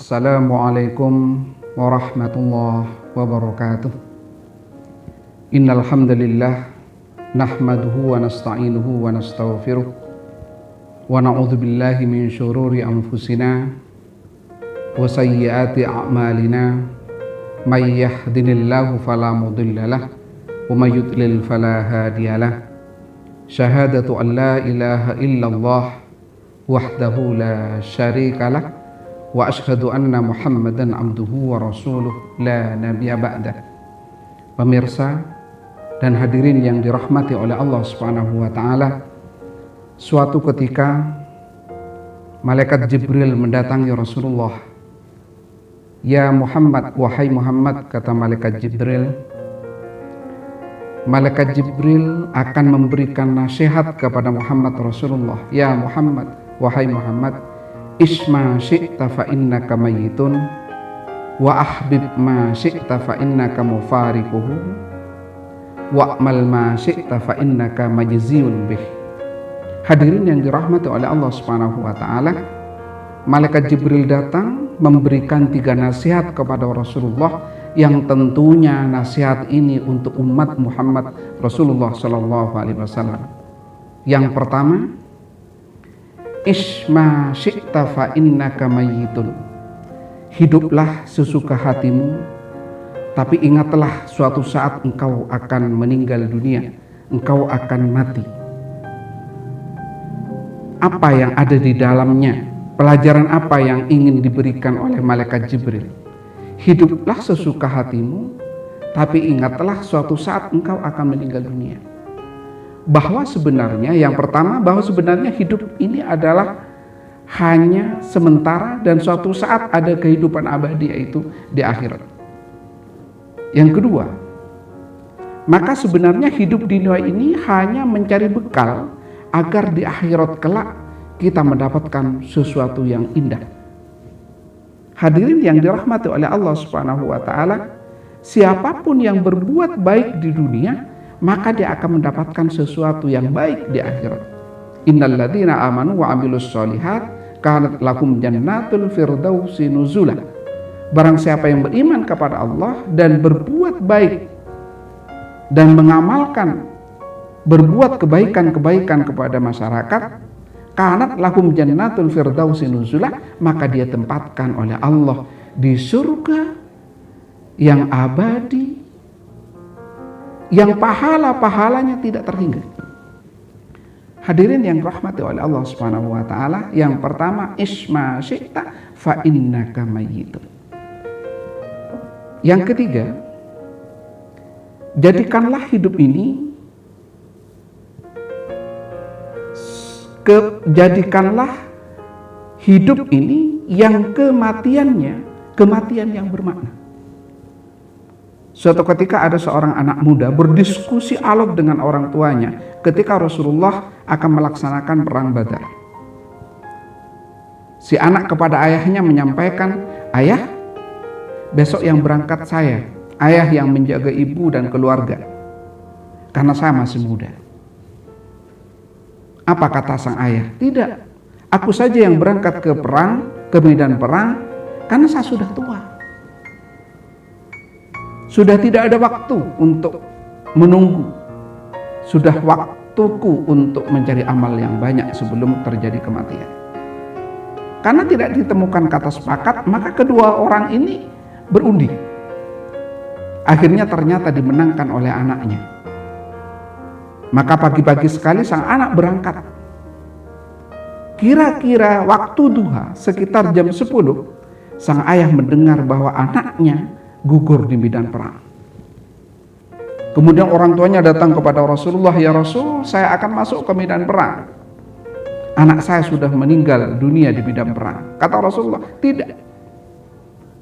Assalamualaikum warahmatullahi wabarakatuh. Innal hamdalillah nahmaduhu wa nasta'inuhu wa nastaghfiruh wa na'udzu billahi min syururi anfusina wa sayyiati a'malina may yahdihillahu fala mudhillalah wa may yudlil fala hadiyalah. Syahadatu an la ilaha illallah wahdahu la syarikalah wa ashhadu anna Muhammadan abduhu wa rasuluh la nabiyya ba'dah. Pemirsa dan hadirin yang dirahmati oleh Allah Subhanahu wa taala, suatu ketika malaikat Jibril mendatangi Rasulullah. Ya Muhammad, wahai Muhammad, kata malaikat Jibril. Malaikat Jibril akan memberikan nasihat kepada Muhammad Rasulullah. Ya Muhammad, wahai Muhammad, isma syi'ta fa innaka mayyitun wa ahbib ma syi'ta fa innaka mufariquhu wa'mal ma syi'ta fa innaka majziyun bih. Hadirin yang dirahmati oleh Allah Subhanahu wa taala, malaikat Jibril datang memberikan 3 nasihat kepada Rasulullah, yang tentunya nasihat ini untuk umat Muhammad Rasulullah sallallahu alaihi wasallam. Yang pertama, isma syi'ta fa innaka mayyitun. Hiduplah sesuka hatimu, tapi ingatlah suatu saat engkau akan meninggal dunia, engkau akan mati. Apa yang ada di dalamnya? Pelajaran apa yang ingin diberikan oleh malaikat Jibril? Hiduplah sesuka hatimu, tapi ingatlah suatu saat engkau akan meninggal dunia. Bahwa sebenarnya yang pertama, bahwa sebenarnya hidup ini adalah hanya sementara dan suatu saat ada kehidupan abadi, yaitu di akhirat. Yang kedua, maka sebenarnya hidup di dunia ini hanya mencari bekal agar di akhirat kelak kita mendapatkan sesuatu yang indah. Hadirin yang dirahmati oleh Allah Subhanahu wa taala, siapapun yang berbuat baik di dunia, maka dia akan mendapatkan sesuatu yang baik di akhirat. Innal ladzina amanu wa 'amilus sholihat kanat lahum jannatul firdausi nuzula. Barang siapa yang beriman kepada Allah dan berbuat baik dan mengamalkan berbuat kebaikan-kebaikan kepada masyarakat, kanat lahum jannatul firdausi nuzula, maka dia tempatkan oleh Allah di surga yang abadi, yang pahala-pahalanya tidak terhingga. Hadirin yang rahmati oleh Allah Subhanahu wa taala, yang pertama, isma syi'ta fa innaka mayyitun. Yang ketiga, jadikanlah hidup ini yang kematian yang bermakna. Suatu ketika ada seorang anak muda berdiskusi alot dengan orang tuanya ketika Rasulullah akan melaksanakan perang Badar. Si anak kepada ayahnya menyampaikan, "Ayah, besok yang berangkat saya, ayah yang menjaga ibu dan keluarga, karena saya masih muda." Apa kata sang ayah? "Tidak, aku saja yang berangkat ke medan perang, karena saya sudah tua. Sudah tidak ada waktu untuk menunggu. Sudah waktuku untuk mencari amal yang banyak sebelum terjadi kematian." Karena tidak ditemukan kata sepakat, maka kedua orang ini berundi. Akhirnya ternyata dimenangkan oleh anaknya. Maka pagi-pagi sekali sang anak berangkat. Kira-kira waktu duha sekitar jam 10, sang ayah mendengar bahwa anaknya gugur di medan perang. Kemudian orang tuanya datang kepada Rasulullah, "Ya Rasul, saya akan masuk ke medan perang. Anak saya sudah meninggal dunia di medan perang." Kata Rasulullah, "Tidak."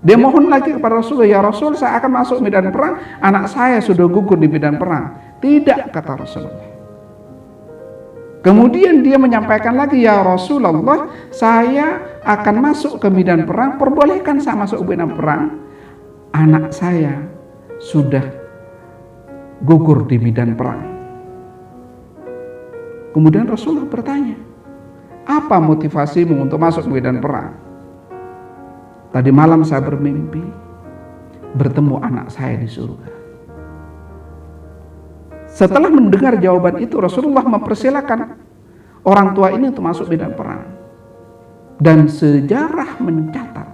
Dia mohon lagi kepada Rasulullah, "Ya Rasul, saya akan masuk medan perang, anak saya sudah gugur di medan perang." "Tidak," kata Rasulullah. Kemudian dia menyampaikan lagi, "Ya Rasulullah, saya akan masuk ke medan perang, perbolehkan saya masuk ke medan perang? Anak saya sudah gugur di medan perang." Kemudian Rasulullah bertanya, "Apa motivasimu untuk masuk ke medan perang?" Tadi malam saya bermimpi bertemu anak saya di surga. Setelah mendengar jawaban itu, Rasulullah mempersilakan orang tua ini untuk masuk medan perang. Dan sejarah mencatat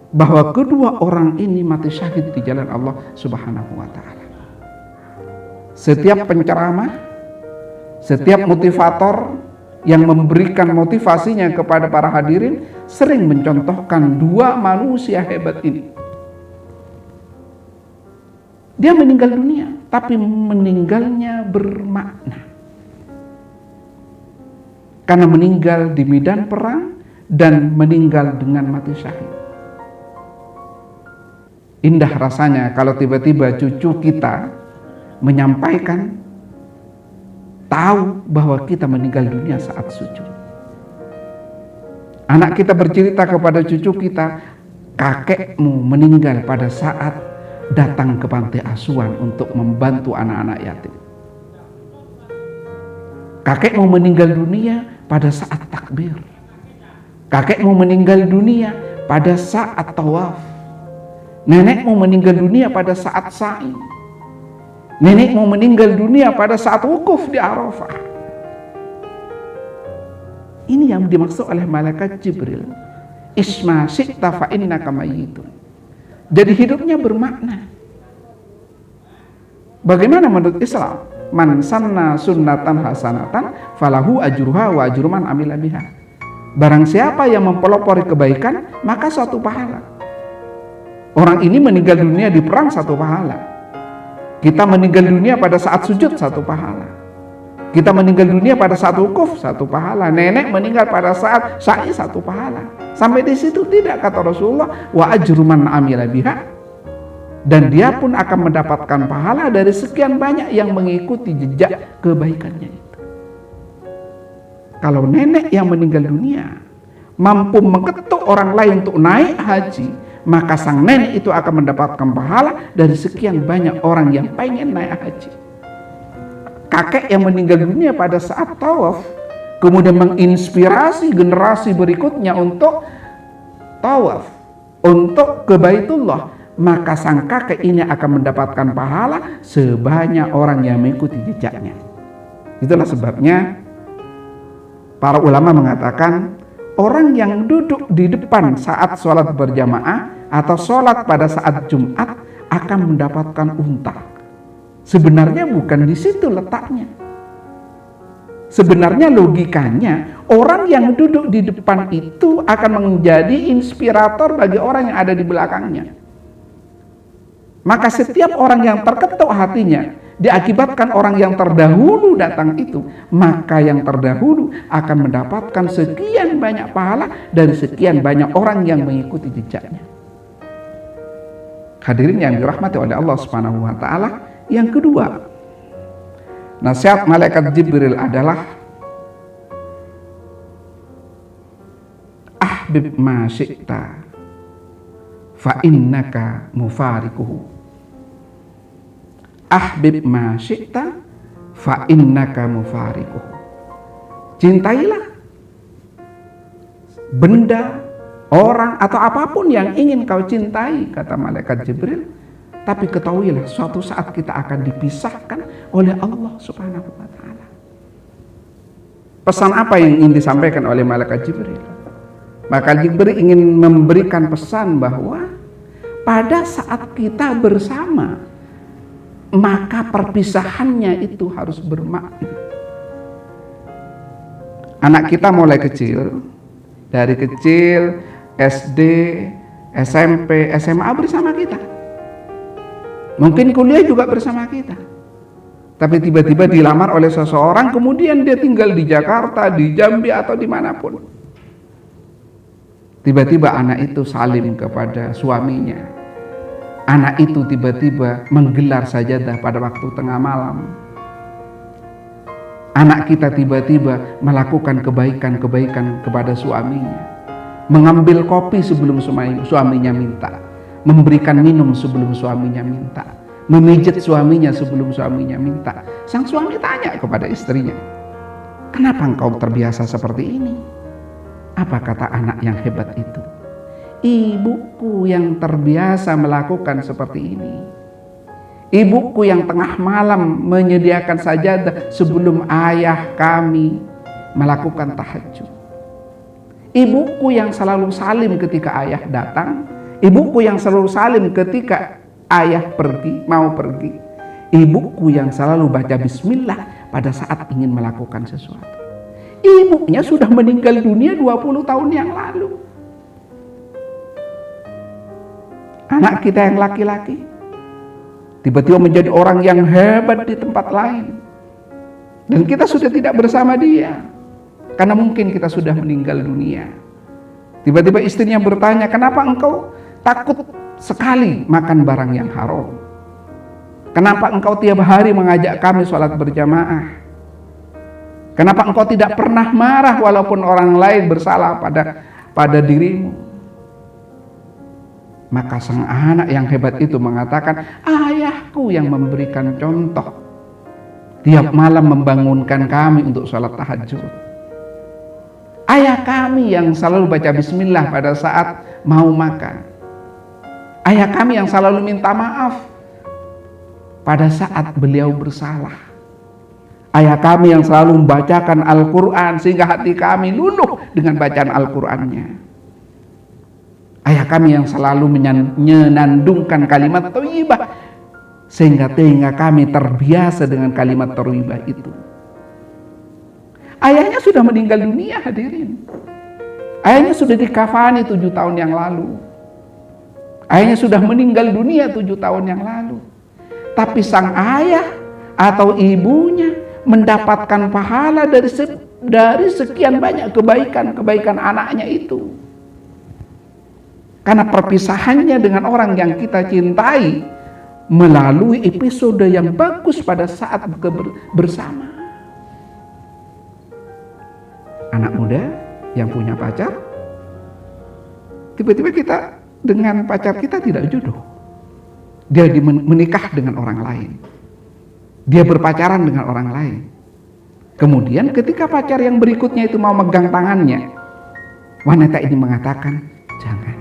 bahwa kedua orang ini mati syahid di jalan Allah Subhanahu wa Ta'ala. Setiap penceramah, setiap motivator yang memberikan motivasinya kepada para hadirin sering mencontohkan dua manusia hebat ini. Dia meninggal dunia, tapi meninggalnya bermakna. Karena meninggal di medan perang dan meninggal dengan mati syahid. Indah rasanya kalau tiba-tiba cucu kita menyampaikan tahu bahwa kita meninggal dunia saat sujud. Anak kita bercerita kepada cucu kita, kakekmu meninggal pada saat datang ke panti asuhan untuk membantu anak-anak yatim. Kakekmu meninggal dunia pada saat takbir. Kakekmu meninggal dunia pada saat tawaf. Nenekmu meninggal dunia pada saat sa'i. Nenekmu meninggal dunia pada saat wukuf di Arafah. Ini yang dimaksud oleh malaikat Jibril. Isma syi'ta fa innaka mayyitun. Jadi hidupnya bermakna. Bagaimana menurut Islam? Man sanna sunnatan hasanatan falahu ajruha wa ajru man amila biha. Barang siapa yang mempelopori kebaikan, maka suatu pahala. Orang ini meninggal dunia di perang, satu pahala. Kita meninggal dunia pada saat sujud, satu pahala. Kita meninggal dunia pada saat wukuf, satu pahala. Nenek meninggal pada saat sa'i, satu pahala. Sampai di situ tidak, kata Rasulullah, wa ajru man amila biha. Dan dia pun akan mendapatkan pahala dari sekian banyak yang mengikuti jejak kebaikannya itu. Kalau nenek yang meninggal dunia mampu mengetuk orang lain untuk naik haji, maka sang nenek itu akan mendapatkan pahala dari sekian banyak orang yang pengen naik haji. Kakek yang meninggal dunia pada saat tawaf kemudian menginspirasi generasi berikutnya untuk tawaf, untuk ke Baitullah, maka sang kakek ini akan mendapatkan pahala sebanyak orang yang mengikuti jejaknya. Itulah sebabnya para ulama mengatakan orang yang duduk di depan saat sholat berjamaah atau sholat pada saat Jumat akan mendapatkan unta. Sebenarnya bukan di situ letaknya. Sebenarnya logikanya orang yang duduk di depan itu akan menjadi inspirator bagi orang yang ada di belakangnya. Maka setiap orang yang terketuk hatinya diakibatkan orang yang terdahulu datang itu, maka yang terdahulu akan mendapatkan sekian banyak pahala dari sekian banyak orang yang mengikuti jejaknya. Hadirin yang dirahmati oleh Allah Subhanahu wa Ta'ala, yang kedua, nasihat malaikat Jibril adalah ahbib ma syi'ta fa innaka mufarikuhu. Ahbib ma syi'ta fa innaka mufarikuhu. Cintailah benda, orang atau apapun yang ingin kau cintai, kata malaikat Jibril. Tapi ketahuilah suatu saat kita akan dipisahkan oleh Allah Subhanahu wa Ta'ala. Pesan apa yang ingin disampaikan oleh malaikat Jibril? Maka Jibril ingin memberikan pesan bahwa pada saat kita bersama, maka perpisahannya itu harus bermakna. Anak kita mulai kecil, dari kecil SD, SMP, SMA bersama kita. Mungkin kuliah juga bersama kita. Tapi tiba-tiba dilamar oleh seseorang, kemudian dia tinggal di Jakarta, di Jambi, atau dimanapun. Tiba-tiba anak itu salim kepada suaminya. Anak itu tiba-tiba menggelar sajadah pada waktu tengah malam. Anak kita tiba-tiba melakukan kebaikan-kebaikan kepada suaminya. Mengambil kopi sebelum suaminya minta. Memberikan minum sebelum suaminya minta, memijit suaminya sebelum suaminya minta. Sang suami tanya kepada istrinya, kenapa engkau terbiasa seperti ini? Apa kata anak yang hebat itu? ibuku yang terbiasa melakukan seperti ini. Ibuku yang tengah malam menyediakan sajadah sebelum ayah kami melakukan tahajud. Ibuku yang selalu salim ketika ayah datang. Ibuku yang selalu salim ketika ayah mau pergi. Ibuku yang selalu baca bismillah pada saat ingin melakukan sesuatu. Ibunya sudah meninggal dunia 20 tahun yang lalu. Anak kita yang laki-laki tiba-tiba menjadi orang yang hebat di tempat lain. Dan kita sudah tidak bersama dia. Karena mungkin kita sudah meninggal dunia. Tiba-tiba istrinya bertanya, kenapa engkau takut sekali makan barang yang haram? Kenapa engkau tiap hari mengajak kami sholat berjamaah? Kenapa engkau tidak pernah marah walaupun orang lain bersalah pada dirimu? Maka sang anak yang hebat itu mengatakan, ayahku yang memberikan contoh. Tiap malam membangunkan kami untuk sholat tahajud. Ayah kami yang selalu baca bismillah pada saat mau makan. Ayah kami yang selalu minta maaf pada saat beliau bersalah. Ayah kami yang selalu membacakan Al-Quran sehingga hati kami luluh dengan bacaan Al-Qurannya. Ayah kami yang selalu menyanandungkan kalimat thayyibah sehingga telinga kami terbiasa dengan kalimat thayyibah itu. Ayahnya sudah meninggal dunia, hadirin. Ayahnya sudah dikafani 7 tahun yang lalu. Ayahnya sudah meninggal dunia 7 tahun yang lalu. Tapi sang ayah atau ibunya mendapatkan pahala dari sekian banyak kebaikan anaknya itu. Karena perpisahannya dengan orang yang kita cintai melalui episode yang bagus pada saat bersama. Anak muda yang punya pacar, tiba-tiba kita dengan pacar kita tidak jodoh. Dia menikah dengan orang lain. Dia berpacaran dengan orang lain. Kemudian ketika pacar yang berikutnya itu mau megang tangannya, wanita ini mengatakan, jangan.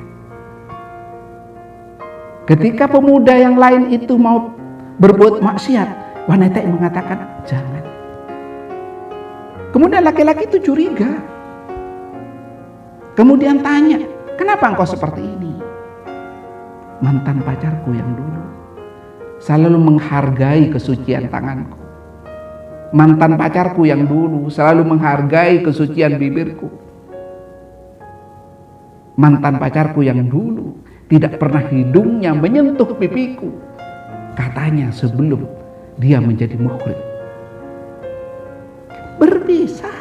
Ketika pemuda yang lain itu mau berbuat maksiat, wanita ini mengatakan, jangan. Kemudian laki-laki itu curiga. Kemudian tanya, kenapa engkau seperti ini? Mantan pacarku yang dulu selalu menghargai kesucian tanganku. Mantan pacarku yang dulu selalu menghargai kesucian bibirku. Mantan pacarku yang dulu tidak pernah hidungnya menyentuh pipiku. Katanya sebelum dia menjadi muhrim. Berpisah,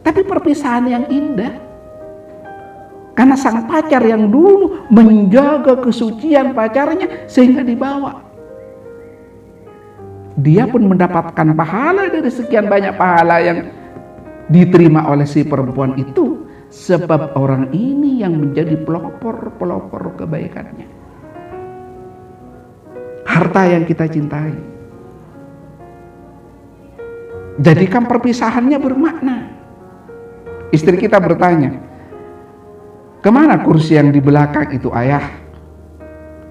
tapi perpisahan yang indah. Karena sang pacar yang dulu menjaga kesucian pacarnya sehingga dibawa. Dia pun mendapatkan pahala dari sekian banyak pahala yang diterima oleh si perempuan itu, sebab orang ini yang menjadi pelopor kebaikannya. Harta yang kita cintai. Jadikan perpisahannya bermakna. Istri kita bertanya, kemana kursi yang di belakang itu ayah?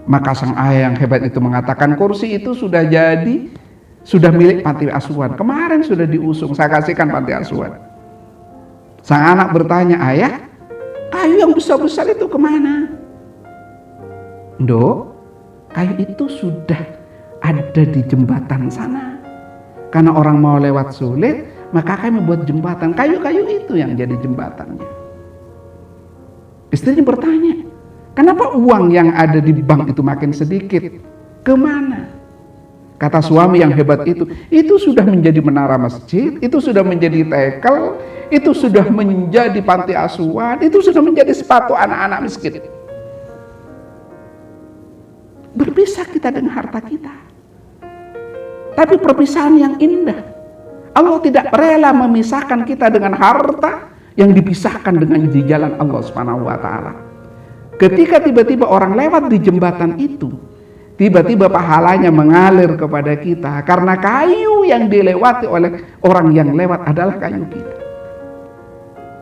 Maka sang ayah yang hebat itu mengatakan, kursi itu sudah milik panti asuhan. Kemarin sudah diusung, saya kasihkan panti asuhan. Sang anak bertanya, ayah, kayu yang besar-besar itu kemana? Nduk, kayu itu sudah ada di jembatan sana. Karena orang mau lewat sulit, maka kami membuat jembatan. Kayu-kayu itu yang jadi jembatannya. Istrinya bertanya, kenapa uang yang ada di bank itu makin sedikit? Kemana? Kata suami yang hebat itu sudah menjadi menara masjid, itu sudah menjadi tekel, itu sudah menjadi panti asuhan, itu sudah menjadi sepatu anak-anak miskin. Berpisah kita dengan harta kita. Tapi perpisahan yang indah. Allah tidak rela memisahkan kita dengan harta yang dipisahkan dengan di jalan Allah Subhanahu wa taala. Ketika tiba-tiba orang lewat di jembatan itu, tiba-tiba pahalanya mengalir kepada kita karena kayu yang dilewati oleh orang yang lewat adalah kayu kita.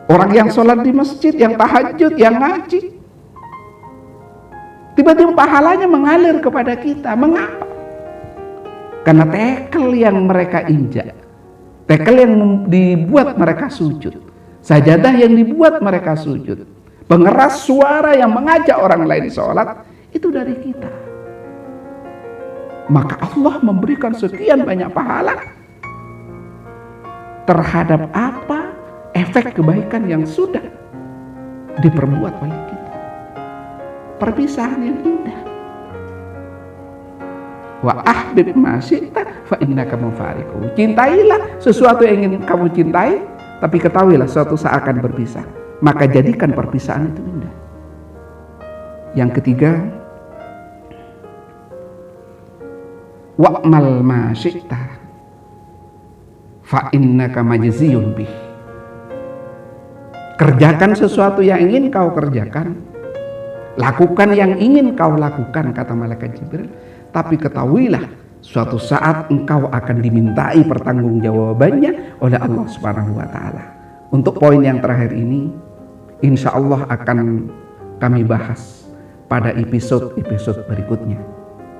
Orang yang sholat di masjid, yang tahajud, yang ngaji, tiba-tiba pahalanya mengalir kepada kita. Mengapa? Karena tekel yang mereka injak, tekel yang dibuat mereka sujud, sajadah yang dibuat mereka sujud, pengeras suara yang mengajak orang lain sholat, itu dari kita. Maka Allah memberikan sekian banyak pahala terhadap apa? Efek kebaikan yang sudah diperbuat oleh kita. Perpisahan yang indah. Wa ahbib ma syi'ta fa innaka mufariqu. Cintailah sesuatu yang ingin kamu cintai, tapi ketahuilah suatu saat akan berpisah. Maka jadikan perpisahan itu indah. Yang ketiga, wa'mal ma syi'ta fa innaka majziyun bih. Kerjakan sesuatu yang ingin kau kerjakan, lakukan yang ingin kau lakukan, kata malaikat Jibril. Tapi ketahuilah suatu saat engkau akan dimintai pertanggungjawabannya oleh Allah Subhanahu wa taala. Untuk poin yang terakhir ini, insya Allah akan kami bahas pada episode berikutnya.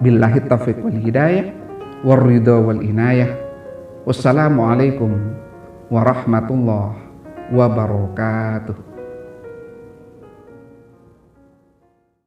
Billahi taufiq wal hidayah war ridha wal inayah. Wassalamualaikum warahmatullahi wabarakatuh.